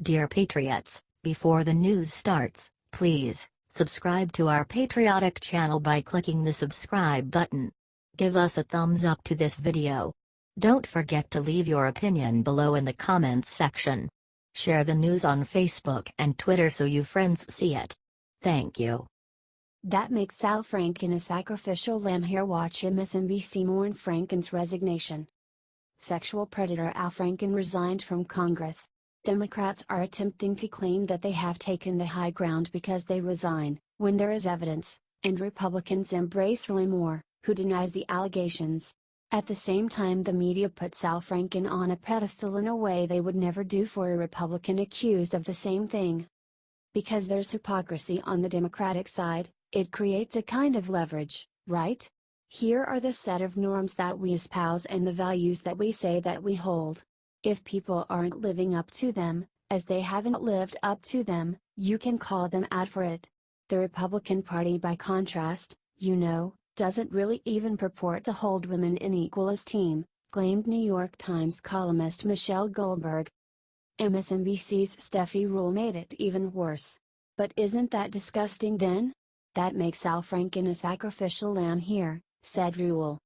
Dear Patriots, before the news starts, please subscribe to our patriotic channel by clicking the subscribe button. Give us a thumbs up to this video. Don't forget to leave your opinion below in the comments section. Share the news on Facebook and Twitter so you friends see it. Thank you. That makes Al Franken a sacrificial lamb. Here, watch MSNBC Morn Franken's resignation. Sexual predator Al Franken resigned from Congress. Democrats are attempting to claim that they have taken the high ground because they resign, when there is evidence, and Republicans embrace Roy Moore, who denies the allegations. At the same time, the media puts Al Franken on a pedestal in a way they would never do for a Republican accused of the same thing. Because there's hypocrisy on the Democratic side, it creates a kind of leverage, right? Here are the set of norms that we espouse and the values that we say that we hold. If people aren't living up to them, as they haven't lived up to them, you can call them out for it. The Republican Party, by contrast, doesn't really even purport to hold women in equal esteem, claimed New York Times columnist Michelle Goldberg. MSNBC's Steffi Rule made it even worse. But isn't that disgusting then? That makes Al Franken a sacrificial lamb here, said Rule.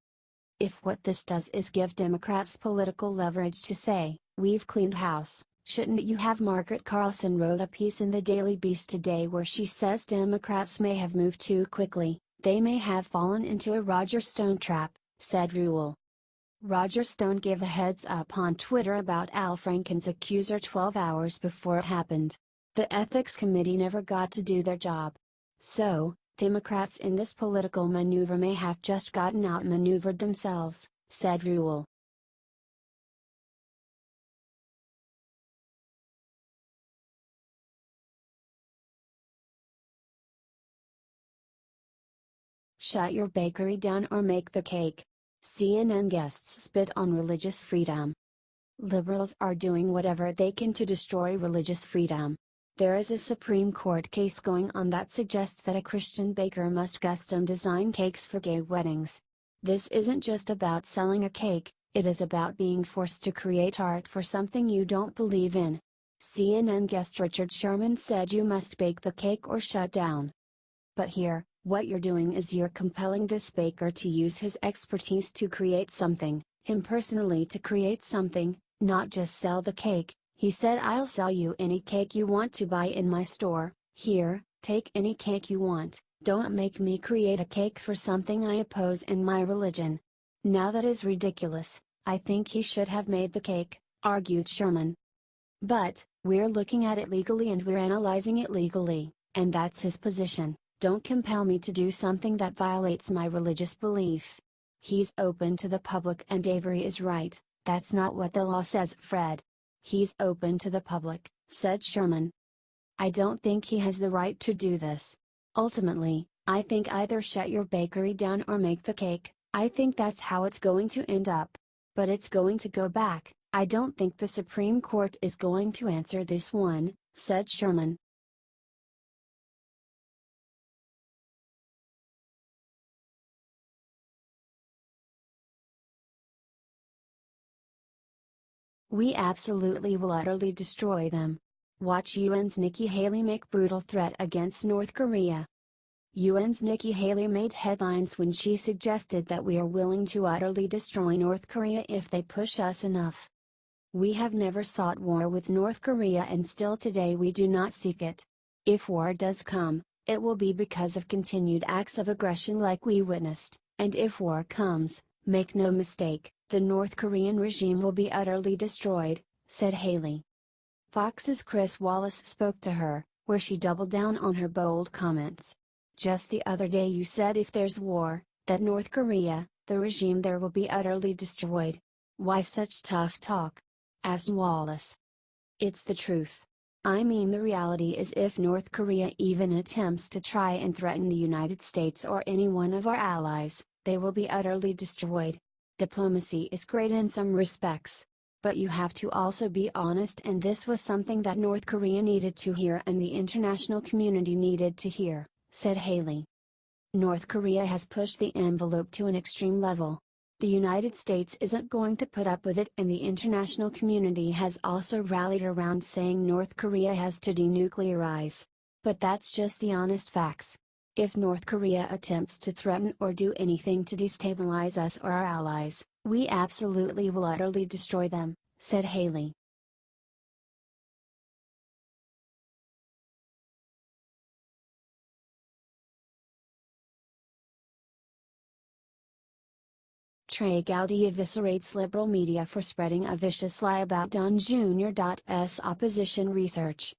If what this does is give Democrats political leverage to say, "We've cleaned house," shouldn't you have? Margaret Carlson wrote a piece in the Daily Beast today where she says Democrats may have moved too quickly, they may have fallen into a Roger Stone trap, said Rule. Roger Stone gave a heads up on Twitter about Al Franken's accuser 12 hours before it happened. The Ethics Committee never got to do their job. So, Democrats in this political maneuver may have just gotten outmaneuvered themselves, said Rule. Shut your bakery down or make the cake. CNN guests spit on religious freedom. Liberals are doing whatever they can to destroy religious freedom. There is a Supreme Court case going on that suggests that a Christian baker must custom design cakes for gay weddings. This isn't just about selling a cake, it is about being forced to create art for something you don't believe in. CNN guest Richard Sherman said you must bake the cake or shut down. But here, what you're doing is you're compelling this baker to use his expertise to create something, him personally to create something, not just sell the cake. He said, "I'll sell you any cake you want to buy in my store. Here, take any cake you want, don't make me create a cake for something I oppose in my religion." Now that is ridiculous. I think he should have made the cake, argued Sherman. But, we're looking at it legally and we're analyzing it legally, and that's his position. Don't compel me to do something that violates my religious belief. He's open to the public, and Avery is right, that's not what the law says, Fred. He's open to the public, said Sherman. I don't think he has the right to do this. Ultimately, I think either shut your bakery down or make the cake. I think that's how it's going to end up. But it's going to go back. I don't think the Supreme Court is going to answer this one, said Sherman. We absolutely will utterly destroy them. Watch UN's Nikki Haley make brutal threat against North Korea. UN's Nikki Haley made headlines when she suggested that we are willing to utterly destroy North Korea if they push us enough. We have never sought war with North Korea, and still today we do not seek it. If war does come, it will be because of continued acts of aggression like we witnessed, and if war comes, make no mistake, the North Korean regime will be utterly destroyed, said Haley. Fox's Chris Wallace spoke to her, where she doubled down on her bold comments. Just the other day you said if there's war, that North Korea, the regime there, will be utterly destroyed. Why such tough talk? Asked Wallace. It's the truth. I mean, the reality is if North Korea even attempts to try and threaten the United States or any one of our allies, they will be utterly destroyed. Diplomacy is great in some respects. But you have to also be honest, and this was something that North Korea needed to hear and the international community needed to hear, said Haley. North Korea has pushed the envelope to an extreme level. The United States isn't going to put up with it, and the international community has also rallied around saying North Korea has to denuclearize. But that's just the honest facts. If North Korea attempts to threaten or do anything to destabilize us or our allies, we absolutely will utterly destroy them, said Haley. Trey Gowdy eviscerates liberal media for spreading a vicious lie about Don Jr.'s opposition research.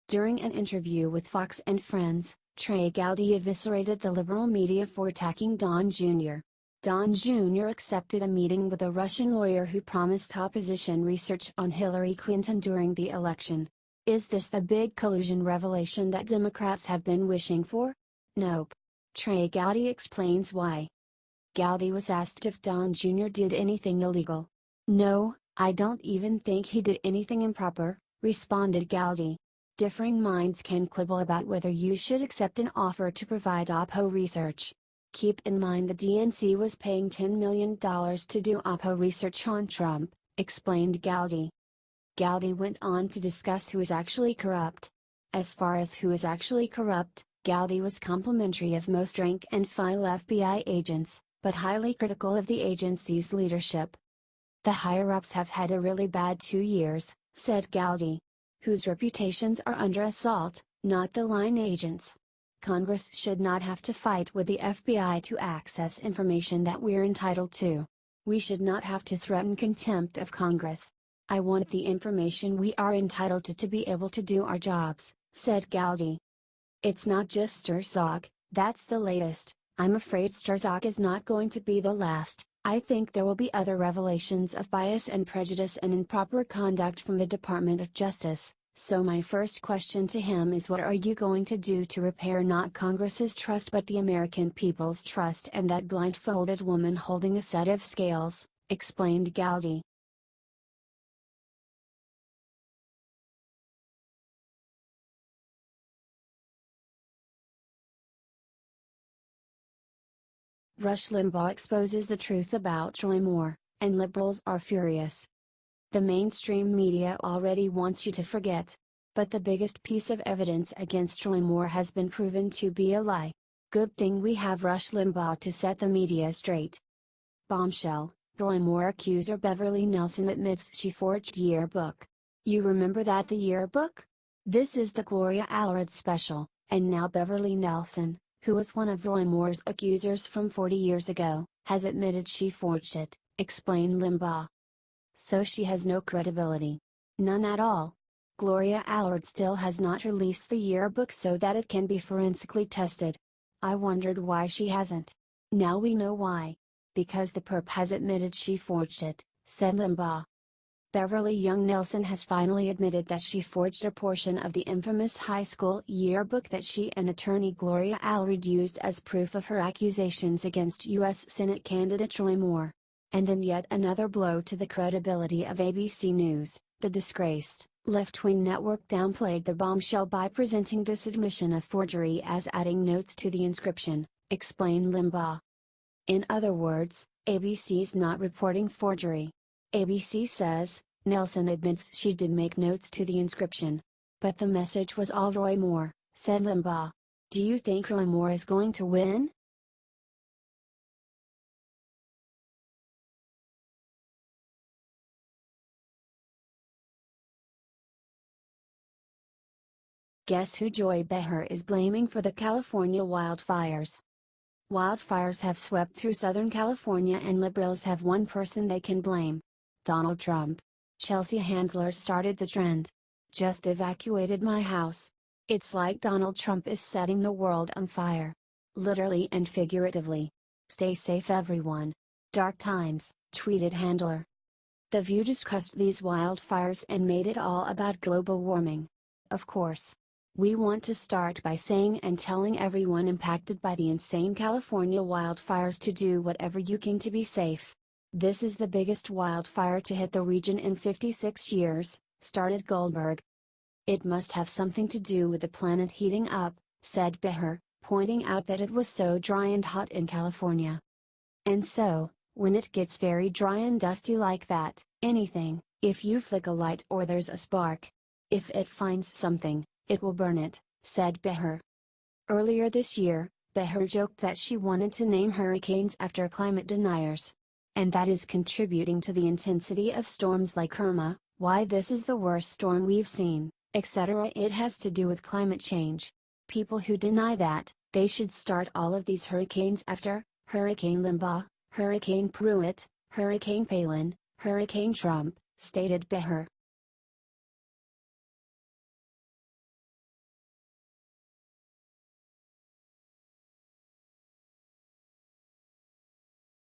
During an interview with Fox and Friends, Trey Gowdy eviscerated the liberal media for attacking Don Jr. Don Jr. accepted a meeting with a Russian lawyer who promised opposition research on Hillary Clinton during the election. Is this the big collusion revelation that Democrats have been wishing for? Nope. Trey Gowdy explains why. Gowdy was asked if Don Jr. did anything illegal. No, I don't even think he did anything improper, responded Gowdy. Differing minds can quibble about whether you should accept an offer to provide Oppo research. Keep in mind the DNC was paying $10 million to do Oppo research on Trump, explained Gowdy. Gowdy went on to discuss who is actually corrupt. As far as who is actually corrupt, Gowdy was complimentary of most rank and file FBI agents, but highly critical of the agency's leadership. The higher-ups have had a really bad 2 years, said Gowdy. Whose reputations are under assault, not the line agents. Congress should not have to fight with the FBI to access information that we're entitled to. We should not have to threaten contempt of Congress. I want the information we are entitled to be able to do our jobs, said Gowdy. It's not just Strzok, that's the latest. I'm afraid Strzok is not going to be the last. I think there will be other revelations of bias and prejudice and improper conduct from the Department of Justice, so my first question to him is, what are you going to do to repair not Congress's trust but the American people's trust? And that blindfolded woman holding a set of scales, explained Gowdy. Rush Limbaugh exposes the truth about Troy Moore, and liberals are furious. The mainstream media already wants you to forget. But the biggest piece of evidence against Troy Moore has been proven to be a lie. Good thing we have Rush Limbaugh to set the media straight. Bombshell, Troy Moore accuser Beverly Nelson admits she forged yearbook. You remember that the yearbook? This is the Gloria Allred special, and now Beverly Nelson, who was one of Roy Moore's accusers from 40 years ago, has admitted she forged it, explained Limbaugh. So she has no credibility. None at all. Gloria Allred still has not released the yearbook so that it can be forensically tested. I wondered why she hasn't. Now we know why. Because the perp has admitted she forged it, said Limbaugh. Beverly Young Nelson has finally admitted that she forged a portion of the infamous high school yearbook that she and attorney Gloria Allred used as proof of her accusations against U.S. Senate candidate Troy Moore. And in yet another blow to the credibility of ABC News, the disgraced, left-wing network downplayed the bombshell by presenting this admission of forgery as adding notes to the inscription, explained Limbaugh. In other words, ABC's not reporting forgery. ABC says, Nelson admits she did make notes to the inscription. But the message was all Roy Moore, said Limbaugh. Do you think Roy Moore is going to win? Guess who Joy Behar is blaming for the California wildfires? Wildfires have swept through Southern California and liberals have one person they can blame. Donald Trump. Chelsea Handler started the trend. Just evacuated my house. It's like Donald Trump is setting the world on fire. Literally and figuratively. Stay safe everyone. Dark times, tweeted Handler. The View discussed these wildfires and made it all about global warming. Of course. We want to start by saying and telling everyone impacted by the insane California wildfires to do whatever you can to be safe. This is the biggest wildfire to hit the region in 56 years, started Goldberg. It must have something to do with the planet heating up, said Behar, pointing out that it was so dry and hot in California. And so, When it gets very dry and dusty like that, anything, if you flick a light or there's a spark, if it finds something, it will burn it, said Beher. Earlier this year, Beher joked that she wanted to name hurricanes after climate deniers. And that is contributing to the intensity of storms like Irma, why this is the worst storm we've seen, etc. It has to do with climate change. People who deny that, they should start all of these hurricanes after Hurricane Limbaugh, Hurricane Pruitt, Hurricane Palin, Hurricane Trump, stated Beher.